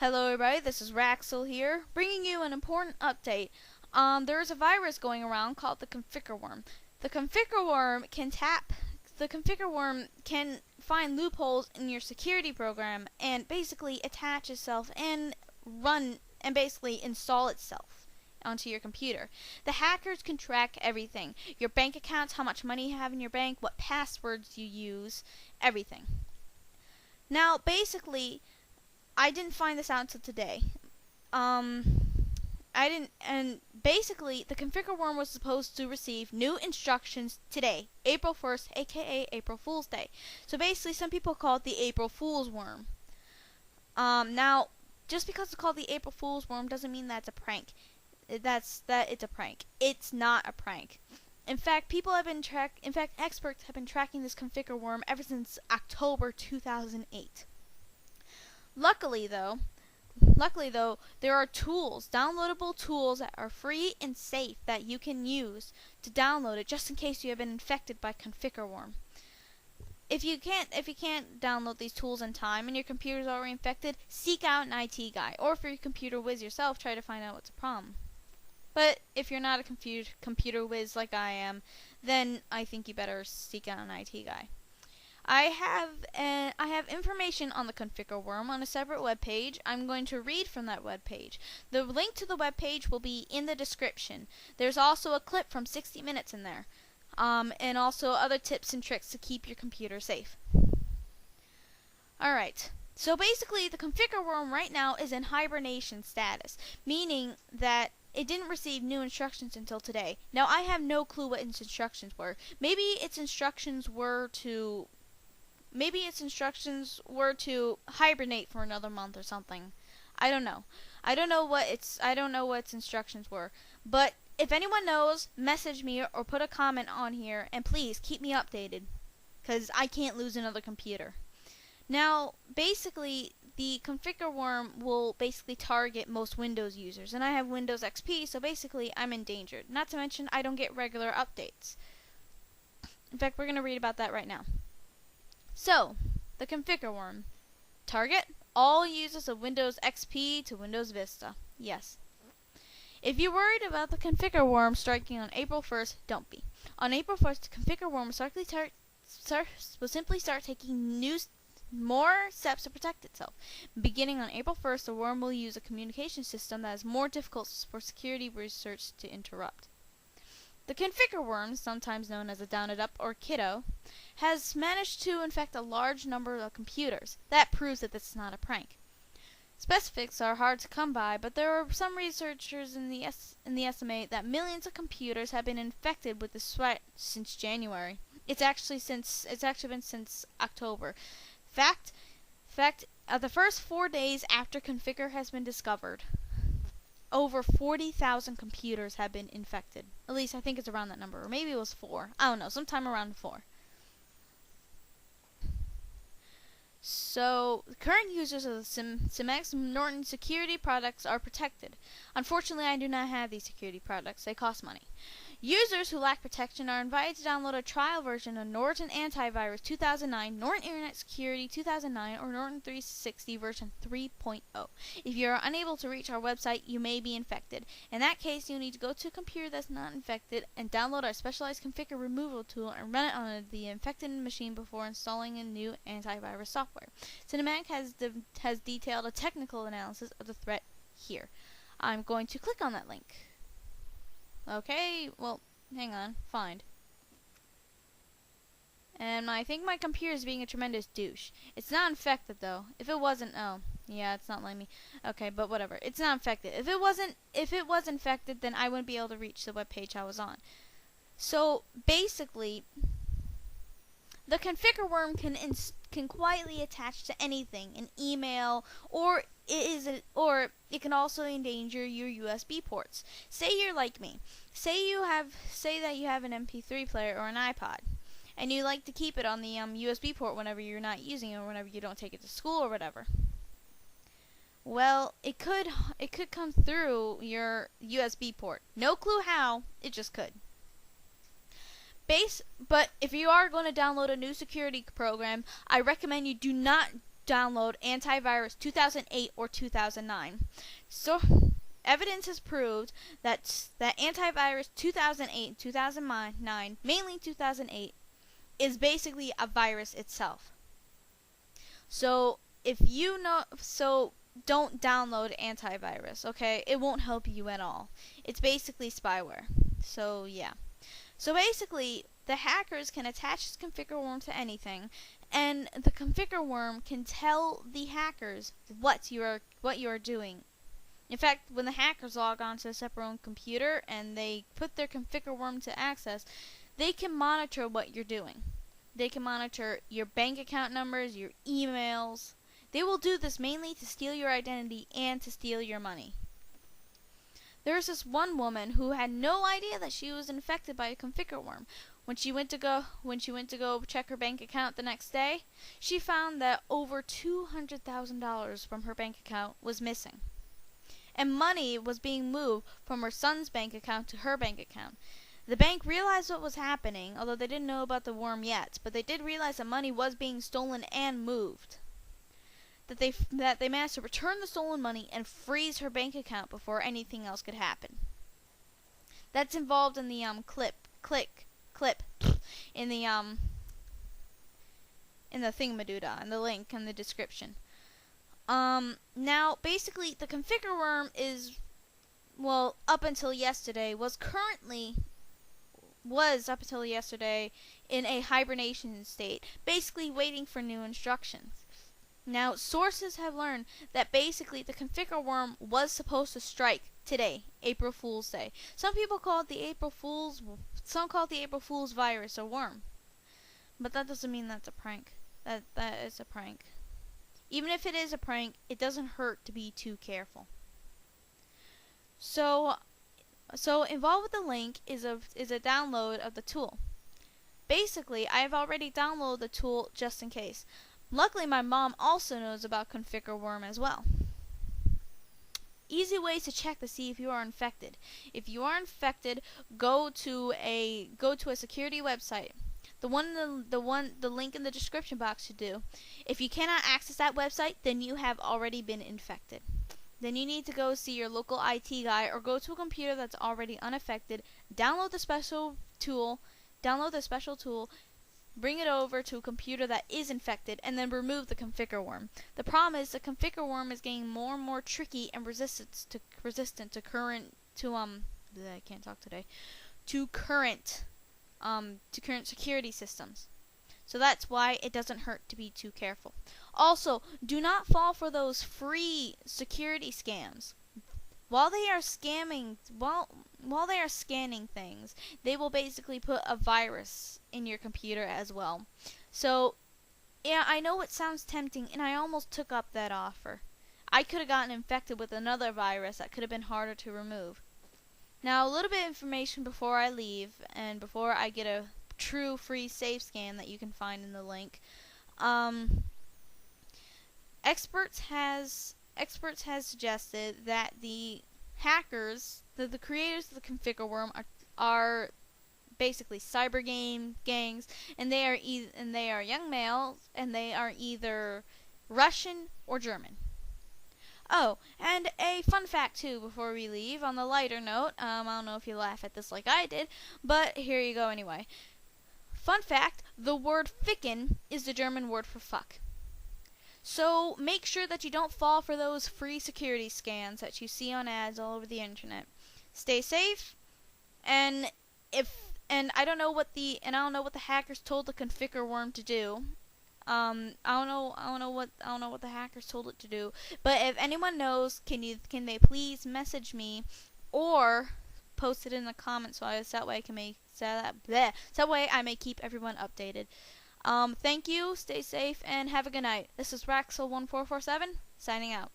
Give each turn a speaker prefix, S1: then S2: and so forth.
S1: Hello everybody, this is Raxel here, bringing you an important update. There is a virus going around called the configure worm. The configure worm can find loopholes in your security program and basically attach itself and basically install itself onto your computer. The hackers can track everything. Your bank accounts, how much money you have in your bank, what passwords you use, everything. Now, basically, I didn't find this out until today. Basically, the configure worm was supposed to receive new instructions today, April 1st, aka April Fool's Day. So basically, some people call it the April Fool's worm. Now, just because it's called the April Fool's worm doesn't mean that's a prank. That it's a prank. It's not a prank. In fact, experts have been tracking this configure worm ever since October 2008. Luckily though, there are tools, downloadable tools that are free and safe that you can use to download it just in case you have been infected by configure worm. If you can't download these tools in time and your computer is already infected, seek out an IT guy, or if you're a computer whiz yourself, try to find out what's the problem. But if you're not a computer whiz like I am, then I think you better seek out an IT guy. I have information on the configure worm on a separate web page. I'm going to read from that web page. The link to the web page will be in the description. There's also a clip from 60 Minutes in there, and also other tips and tricks to keep your computer safe. Alright, so basically the configure worm right now is in hibernation status, meaning that it didn't receive new instructions until today. Now I have no clue what its instructions were. Maybe its instructions were to hibernate for another month or something. I don't know. I don't know what its instructions were. But if anyone knows, message me or put a comment on here, and please keep me updated, because I can't lose another computer. Now, basically, the configure worm will basically target most Windows users, and I have Windows XP, so basically I'm endangered. Not to mention, I don't get regular updates. In fact, we're going to read about that right now. So, the configure worm. Target all users of Windows XP to Windows Vista. Yes. If you're worried about the configure worm striking on April 1st, don't be. On April 1st, the configure worm will simply start taking more steps to protect itself. Beginning on April 1st, the worm will use a communication system that is more difficult for security research to interrupt. The configure worm, sometimes known as a Down-It-Up or Kiddo, has managed to infect a large number of computers. That proves that this is not a prank. Specifics are hard to come by, but there are some researchers in the estimate that millions of computers have been infected with this threat since January. It's actually been since October. The first 4 days after configure has been discovered, over 40,000 computers have been infected. At least I think it's around that number, or maybe it was 4. I don't know, sometime around 4. So, current users of the Symantec Norton security products are protected. Unfortunately, I do not have these security products. They cost money. Users who lack protection are invited to download a trial version of Norton Antivirus 2009, Norton Internet Security 2009, or Norton 360 version 3.0. If you are unable to reach our website, you may be infected. In that case, you'll need to go to a computer that's not infected and download our specialized configure removal tool and run it on the infected machine before installing a new antivirus software. Symantec has detailed a technical analysis of the threat here. I'm going to click on that link. Okay, well, hang on, find. And I think my computer is being a tremendous douche. It's not infected though. If it wasn't, oh, yeah, it's not letting me. Okay, but whatever. It's not infected. If it was infected, then I wouldn't be able to reach the web page I was on. So basically, the configure worm can quietly attach to anything, an email, or it can also endanger your USB ports. Say you're like me. Say that you have an MP3 player or an iPod, and you like to keep it on the USB port whenever you're not using it, or whenever you don't take it to school or whatever. Well, it could come through your USB port. No clue how, it just could. But if you are going to download a new security program, I recommend you do not download antivirus 2008 or 2009. So evidence has proved that antivirus 2008 and 2009, mainly 2008, is basically a virus itself. So don't download antivirus, okay? It won't help you at all. It's basically spyware. So yeah. So basically, the hackers can attach this configure worm to anything, and the configure worm can tell the hackers what you are doing. In fact, when the hackers log onto a separate own computer and they put their configure worm to access, they can monitor what you're doing. They can monitor your bank account numbers, your emails. They will do this mainly to steal your identity and to steal your money. There was this one woman who had no idea that she was infected by a configure worm. When she went to go check her bank account the next day, she found that over $200,000 from her bank account was missing. And money was being moved from her son's bank account to her bank account. The bank realized what was happening, although they didn't know about the worm yet, but they did realize that money was being stolen and moved. That they managed to return the stolen money and freeze her bank account before anything else could happen. That's involved in the clip in the thingamadoodah, and the link in the description. Now basically the configure worm is, well, up until yesterday in a hibernation state, basically waiting for new instructions. Now, sources have learned that basically the configure worm was supposed to strike today, April Fool's Day. Some call it the April Fool's virus or worm. But that doesn't mean that's a prank. That is a prank. Even if it is a prank, it doesn't hurt to be too careful. So involved with the link is a download of the tool. Basically, I have already downloaded the tool just in case. Luckily, my mom also knows about configure worm as well. Easy ways to check to see if you are infected. If you are infected, go to a security website. The link in the description box should do. If you cannot access that website, then you have already been infected. Then you need to go see your local IT guy or go to a computer that's already unaffected, download the special tool, bring it over to a computer that is infected, and then remove the configure worm. The problem is the configure worm is getting more and more tricky and resistant to current security systems. So that's why it doesn't hurt to be too careful. Also, do not fall for those free security scams. While they are scanning things, they will basically put a virus in your computer as well. So, yeah, I know it sounds tempting, and I almost took up that offer. I could have gotten infected with another virus that could have been harder to remove. Now, a little bit of information before I leave, and before I get a true free safe scan that you can find in the link. Experts has suggested that the hackers, the creators of the configure worm, are basically cyber gangs, and they are young males, and they are either Russian or German. Oh, and a fun fact too before we leave, on the lighter note, I don't know if you laugh at this like I did, but here you go anyway. Fun fact, the word ficken is the German word for fuck. So make sure that you don't fall for those free security scans that you see on ads all over the internet. Stay safe, and I don't know what the hackers told the configure worm to do. I don't know what the hackers told it to do. But if anyone knows, can they please message me or post it in the comments so that way I may keep everyone updated. Thank you, stay safe, and have a good night. This is Raxel1447, signing out.